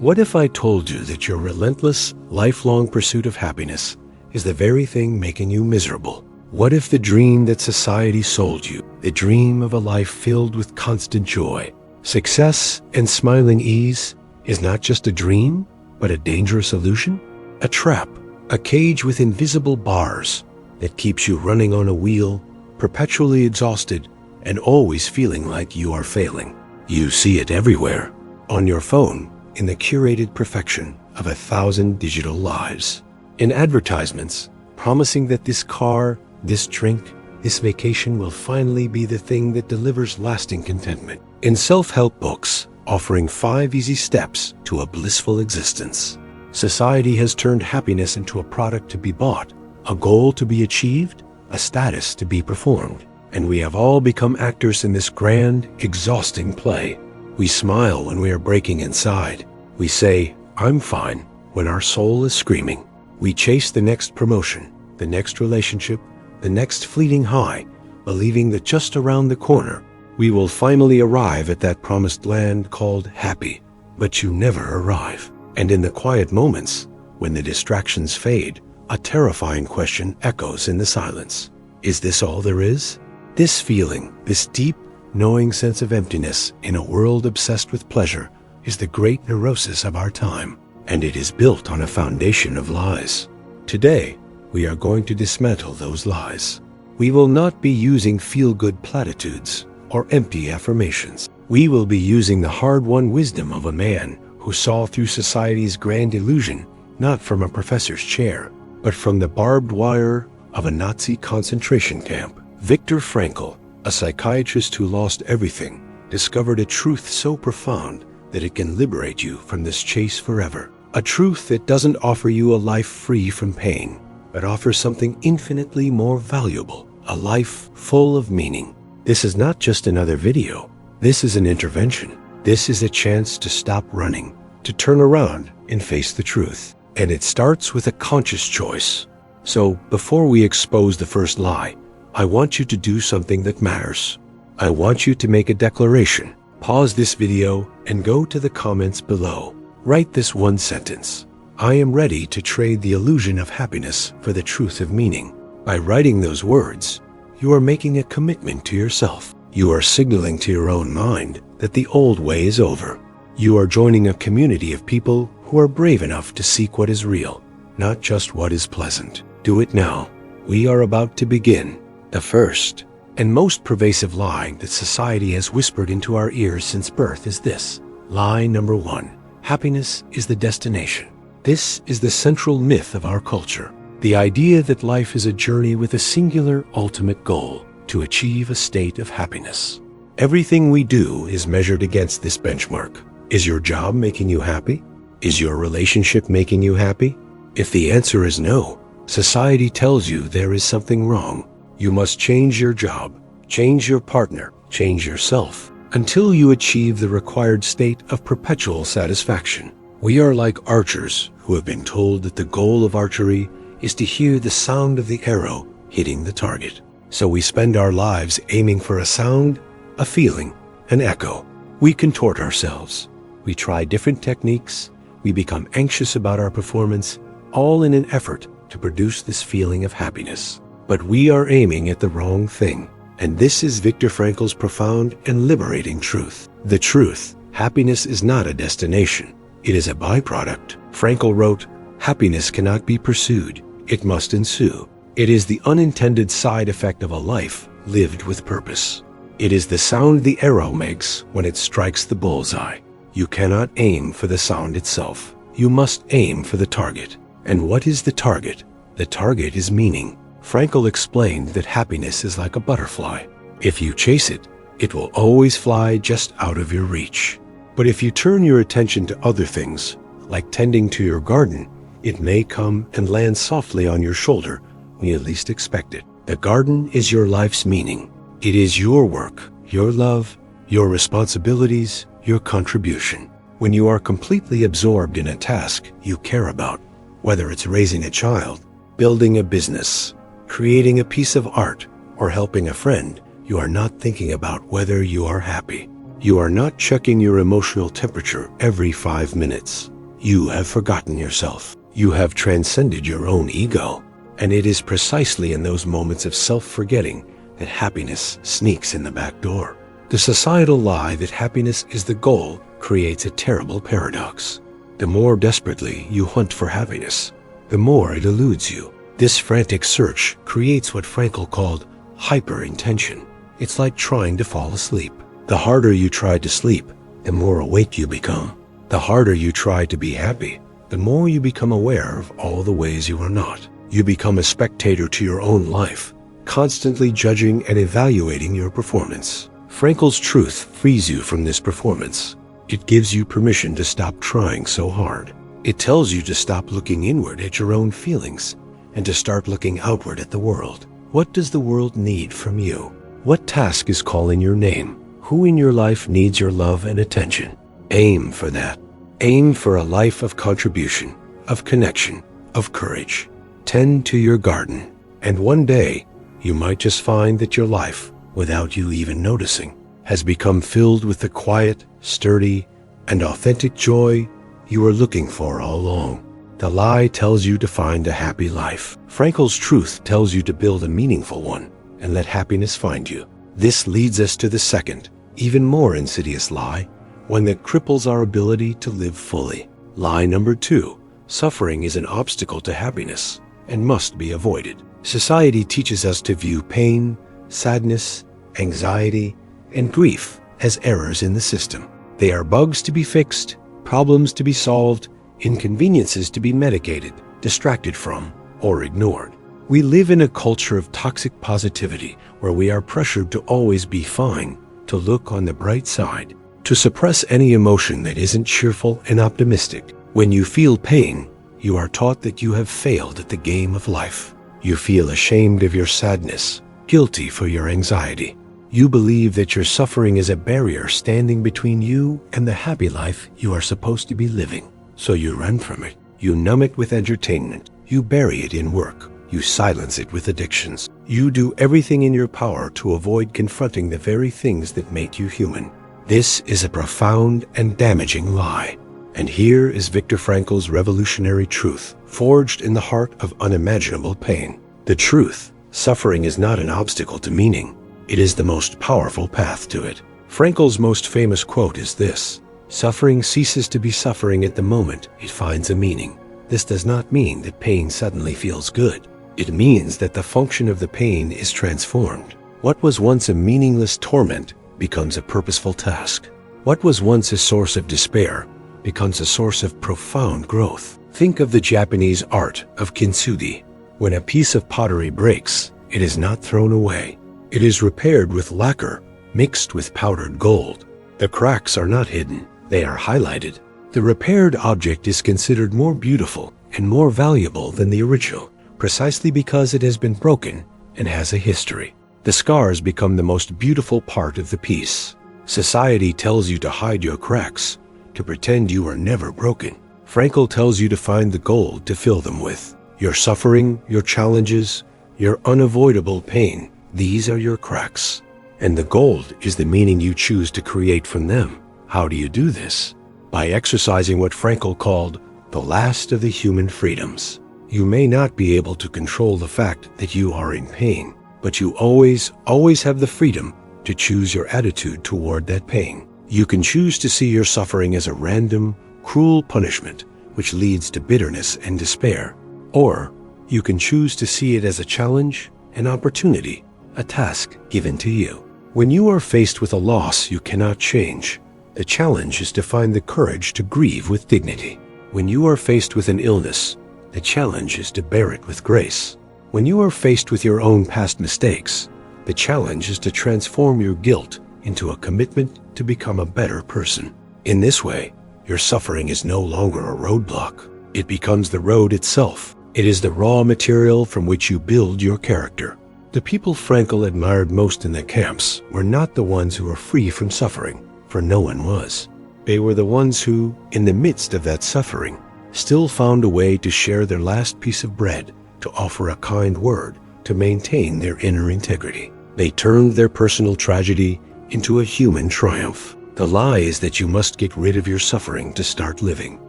What if I told you that your relentless, lifelong pursuit of happiness is the very thing making you miserable? What if the dream that society sold you, the dream of a life filled with constant joy, success, and smiling ease, is not just a dream, but a dangerous illusion? A trap, a cage with invisible bars that keeps you running on a wheel, perpetually exhausted, and always feeling like you are failing. You see it everywhere, on your phone, in the curated perfection of 1,000 digital lives. In advertisements, promising that this car, this drink, this vacation will finally be the thing that delivers lasting contentment. In self-help books, offering 5 easy steps to a blissful existence. Society has turned happiness into a product to be bought, a goal to be achieved, a status to be performed. And we have all become actors in this grand, exhausting play. We smile when we are breaking inside. We say, "I'm fine," when our soul is screaming. We chase the next promotion, the next relationship, the next fleeting high, believing that just around the corner, we will finally arrive at that promised land called happy. But you never arrive. And in the quiet moments, when the distractions fade, a terrifying question echoes in the silence. Is this all there is? This feeling, this deep, knowing sense of emptiness in a world obsessed with pleasure, is the great neurosis of our time, and it is built on a foundation of lies. Today, we are going to dismantle those lies. We will not be using feel-good platitudes or empty affirmations. We will be using the hard-won wisdom of a man who saw through society's grand illusion, not from a professor's chair, but from the barbed wire of a Nazi concentration camp. Viktor Frankl, a psychiatrist who lost everything, discovered a truth so profound that it can liberate you from this chase forever. A truth that doesn't offer you a life free from pain, but offers something infinitely more valuable, a life full of meaning. This is not just another video. This is an intervention. This is a chance to stop running, to turn around and face the truth. And it starts with a conscious choice. So before we expose the first lie, I want you to do something that matters. I want you to make a declaration. Pause this video and go to the comments below. Write this one sentence. I am ready to trade the illusion of happiness for the truth of meaning. By writing those words, you are making a commitment to yourself. You are signaling to your own mind that the old way is over. You are joining a community of people who are brave enough to seek what is real, not just what is pleasant. Do it now. We are about to begin. The first and most pervasive lie that society has whispered into our ears since birth is this. Lie number 1. Happiness is the destination. This is the central myth of our culture. The idea that life is a journey with a singular ultimate goal, to achieve a state of happiness. Everything we do is measured against this benchmark. Is your job making you happy? Is your relationship making you happy? If the answer is no, society tells you there is something wrong. You must change your job, change your partner, change yourself, until you achieve the required state of perpetual satisfaction. We are like archers who have been told that the goal of archery is to hear the sound of the arrow hitting the target. So we spend our lives aiming for a sound, a feeling, an echo. We contort ourselves. We try different techniques. We become anxious about our performance, all in an effort to produce this feeling of happiness. But we are aiming at the wrong thing. And this is Viktor Frankl's profound and liberating truth. The truth: happiness is not a destination. It is a byproduct. Frankl wrote, "Happiness cannot be pursued. It must ensue. It is the unintended side effect of a life lived with purpose. It is the sound the arrow makes when it strikes the bullseye. You cannot aim for the sound itself. You must aim for the target. And what is the target? The target is meaning." Frankl explained that happiness is like a butterfly. If you chase it, it will always fly just out of your reach. But if you turn your attention to other things, like tending to your garden, it may come and land softly on your shoulder when you least expect it. The garden is your life's meaning. It is your work, your love, your responsibilities, your contribution. When you are completely absorbed in a task you care about, whether it's raising a child, building a business, creating a piece of art, or helping a friend, you are not thinking about whether you are happy. You are not checking your emotional temperature every 5 minutes. You have forgotten yourself. You have transcended your own ego. And it is precisely in those moments of self-forgetting that happiness sneaks in the back door. The societal lie that happiness is the goal creates a terrible paradox. The more desperately you hunt for happiness, the more it eludes you. This frantic search creates what Frankl called hyper-intention. It's like trying to fall asleep. The harder you try to sleep, the more awake you become. The harder you try to be happy, the more you become aware of all the ways you are not. You become a spectator to your own life, constantly judging and evaluating your performance. Frankl's truth frees you from this performance. It gives you permission to stop trying so hard. It tells you to stop looking inward at your own feelings and to start looking outward at the world. What does the world need from you? What task is calling your name? Who in your life needs your love and attention? Aim for that. Aim for a life of contribution, of connection, of courage. Tend to your garden, and one day you might just find that your life, without you even noticing, has become filled with the quiet, sturdy, and authentic joy you were looking for all along. The lie tells you to find a happy life. Frankl's truth tells you to build a meaningful one and let happiness find you. This leads us to the second, even more insidious lie, one that cripples our ability to live fully. Lie number 2, suffering is an obstacle to happiness and must be avoided. Society teaches us to view pain, sadness, anxiety, and grief as errors in the system. They are bugs to be fixed, problems to be solved, inconveniences to be medicated, distracted from, or ignored. We live in a culture of toxic positivity where we are pressured to always be fine, to look on the bright side, to suppress any emotion that isn't cheerful and optimistic. When you feel pain, you are taught that you have failed at the game of life. You feel ashamed of your sadness, guilty for your anxiety. You believe that your suffering is a barrier standing between you and the happy life you are supposed to be living. So you run from it. You numb it with entertainment. You bury it in work. You silence it with addictions. You do everything in your power to avoid confronting the very things that make you human. This is a profound and damaging lie. And here is Viktor Frankl's revolutionary truth, forged in the heart of unimaginable pain. The truth: suffering is not an obstacle to meaning. It is the most powerful path to it. Frankl's most famous quote is this: "Suffering ceases to be suffering at the moment it finds a meaning." This does not mean that pain suddenly feels good. It means that the function of the pain is transformed. What was once a meaningless torment becomes a purposeful task. What was once a source of despair becomes a source of profound growth. Think of the Japanese art of kintsugi. When a piece of pottery breaks, it is not thrown away. It is repaired with lacquer mixed with powdered gold. The cracks are not hidden, they are highlighted. The repaired object is considered more beautiful and more valuable than the original, precisely because it has been broken and has a history. The scars become the most beautiful part of the piece. Society tells you to hide your cracks, to pretend you are never broken. Frankl tells you to find the gold to fill them with. Your suffering, your challenges, your unavoidable pain, these are your cracks. And the gold is the meaning you choose to create from them. How do you do this? By exercising what Frankl called the last of the human freedoms. You may not be able to control the fact that you are in pain, but you always have the freedom to choose your attitude toward that pain. You can choose to see your suffering as a random, cruel punishment which leads to bitterness and despair. Or you can choose to see it as a challenge, an opportunity, a task given to you. When you are faced with a loss you cannot change, the challenge is to find the courage to grieve with dignity. When you are faced with an illness, the challenge is to bear it with grace. When you are faced with your own past mistakes, the challenge is to transform your guilt into a commitment to become a better person. In this way, your suffering is no longer a roadblock. It becomes the road itself. It is the raw material from which you build your character. The people Frankl admired most in the camps were not the ones who were free from suffering, for no one was. They were the ones who, in the midst of that suffering, still found a way to share their last piece of bread, to offer a kind word, to maintain their inner integrity. They turned their personal tragedy into a human triumph. The lie is that you must get rid of your suffering to start living.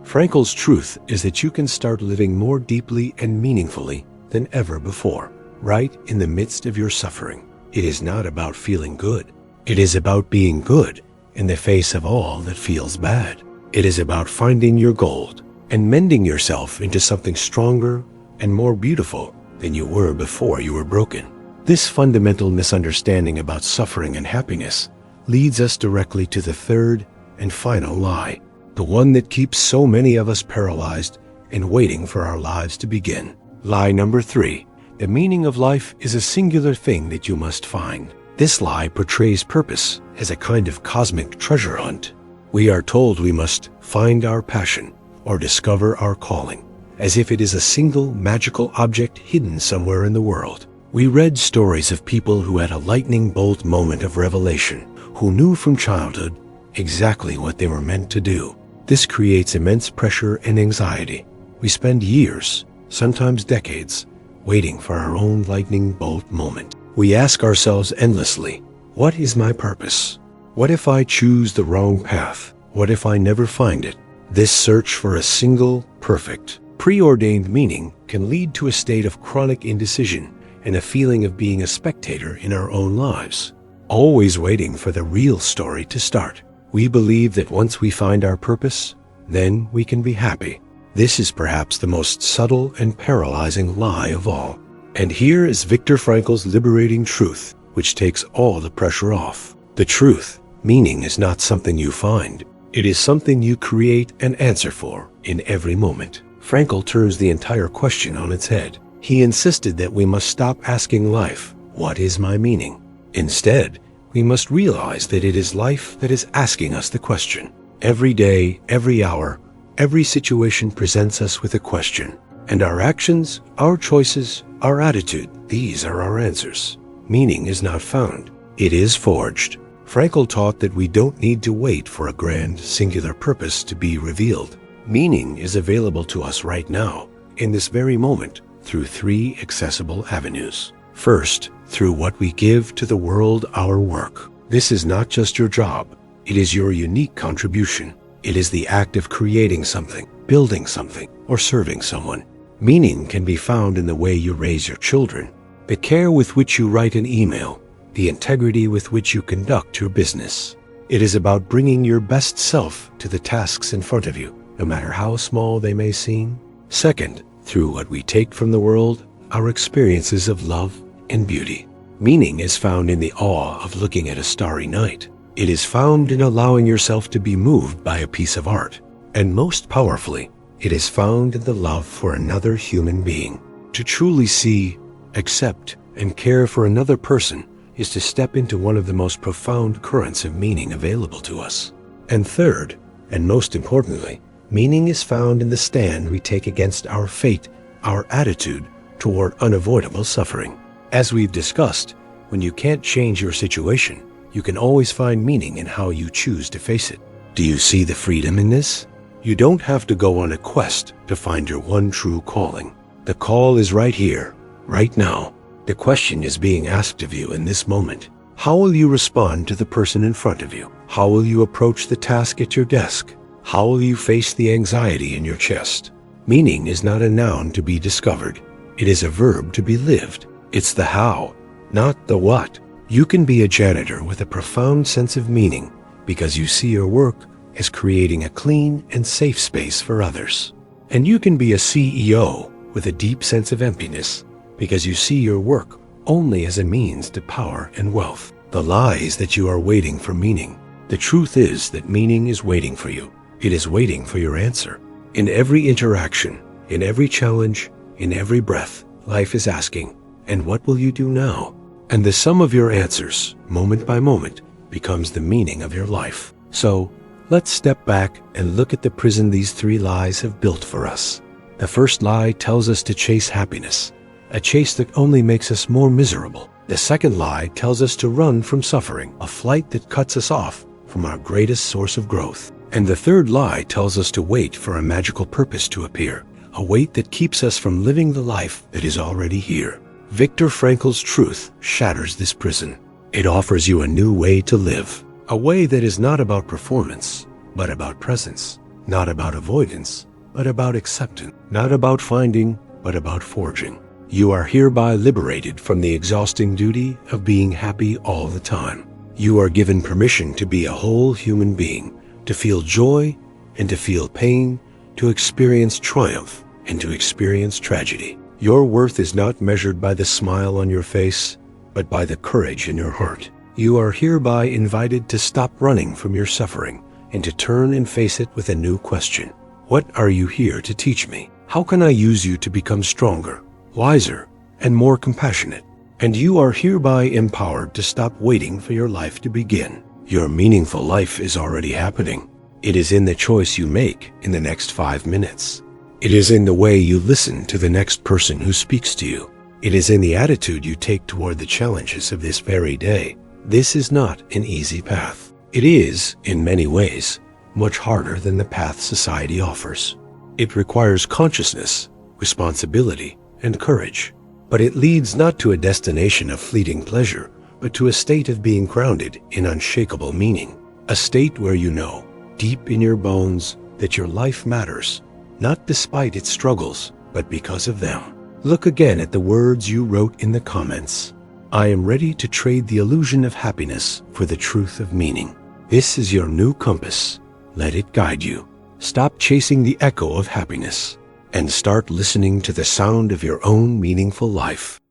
Frankl's truth is that you can start living more deeply and meaningfully than ever before, right in the midst of your suffering. It is not about feeling good. It is about being good in the face of all that feels bad. It is about finding your gold and mending yourself into something stronger and more beautiful than you were before you were broken. This fundamental misunderstanding about suffering and happiness leads us directly to the third and final lie, the one that keeps so many of us paralyzed and waiting for our lives to begin. Lie number 3. The meaning of life is a singular thing that you must find. This lie portrays purpose as a kind of cosmic treasure hunt. We are told we must find our passion or discover our calling, as if it is a single magical object hidden somewhere in the world. We read stories of people who had a lightning bolt moment of revelation, who knew from childhood exactly what they were meant to do. This creates immense pressure and anxiety. We spend years, sometimes decades, waiting for our own lightning bolt moment. We ask ourselves endlessly, what is my purpose? What if I choose the wrong path? What if I never find it? This search for a single, perfect, preordained meaning can lead to a state of chronic indecision and a feeling of being a spectator in our own lives, always waiting for the real story to start. We believe that once we find our purpose, then we can be happy. This is perhaps the most subtle and paralyzing lie of all. And here is Viktor Frankl's liberating truth, which takes all the pressure off. The truth, meaning, is not something you find. It is something you create an answer for in every moment. Frankl turns the entire question on its head. He insisted that we must stop asking life, what is my meaning? Instead, we must realize that it is life that is asking us the question. Every day, every hour, every situation presents us with a question. And our actions, our choices, our attitude, these are our answers. Meaning is not found. It is forged. Frankl taught that we don't need to wait for a grand, singular purpose to be revealed. Meaning is available to us right now, in this very moment, through 3 accessible avenues. First, through what we give to the world, our work. This is not just your job. It is your unique contribution. It is the act of creating something, building something, or serving someone. Meaning can be found in the way you raise your children, the care with which you write an email, the integrity with which you conduct your business. It is about bringing your best self to the tasks in front of you, no matter how small they may seem. Second, through what we take from the world, our experiences of love and beauty. Meaning is found in the awe of looking at a starry night. It is found in allowing yourself to be moved by a piece of art. And most powerfully, it is found in the love for another human being. To truly see, accept, and care for another person is to step into one of the most profound currents of meaning available to us. And third, and most importantly, meaning is found in the stand we take against our fate, our attitude toward unavoidable suffering. As we've discussed, when you can't change your situation, you can always find meaning in how you choose to face it. Do you see the freedom in this? You don't have to go on a quest to find your one true calling. The call is right here, right now. The question is being asked of you in this moment. How will you respond to the person in front of you? How will you approach the task at your desk? How will you face the anxiety in your chest? Meaning is not a noun to be discovered. It is a verb to be lived. It's the how, not the what. You can be a janitor with a profound sense of meaning because you see your work as creating a clean and safe space for others. And you can be a CEO with a deep sense of emptiness because you see your work only as a means to power and wealth. The lie is that you are waiting for meaning. The truth is that meaning is waiting for you. It is waiting for your answer. In every interaction, in every challenge, in every breath, life is asking, and what will you do now? And the sum of your answers, moment by moment, becomes the meaning of your life. So, let's step back and look at the prison these 3 lies have built for us. The first lie tells us to chase happiness, a chase that only makes us more miserable. The second lie tells us to run from suffering, a flight that cuts us off from our greatest source of growth. And the third lie tells us to wait for a magical purpose to appear, a wait that keeps us from living the life that is already here. Viktor Frankl's truth shatters this prison. It offers you a new way to live, A way that is not about performance, but about presence. Not about avoidance, but about acceptance. Not about finding, but about forging. You are hereby liberated from the exhausting duty of being happy all the time. You are given permission to be a whole human being, to feel joy and to feel pain, to experience triumph and to experience tragedy. Your worth is not measured by the smile on your face, but by the courage in your heart. You are hereby invited to stop running from your suffering and to turn and face it with a new question. What are you here to teach me? How can I use you to become stronger, wiser, and more compassionate? And you are hereby empowered to stop waiting for your life to begin. Your meaningful life is already happening. It is in the choice you make in the next 5 minutes. It is in the way you listen to the next person who speaks to you. It is in the attitude you take toward the challenges of this very day. This is not an easy path. It is, in many ways, much harder than the path society offers. It requires consciousness, responsibility, and courage. But it leads not to a destination of fleeting pleasure, but to a state of being grounded in unshakable meaning. A state where you know, deep in your bones, that your life matters, not despite its struggles, but because of them. Look again at the words you wrote in the comments. I am ready to trade the illusion of happiness for the truth of meaning. This is your new compass. Let it guide you. Stop chasing the echo of happiness and start listening to the sound of your own meaningful life.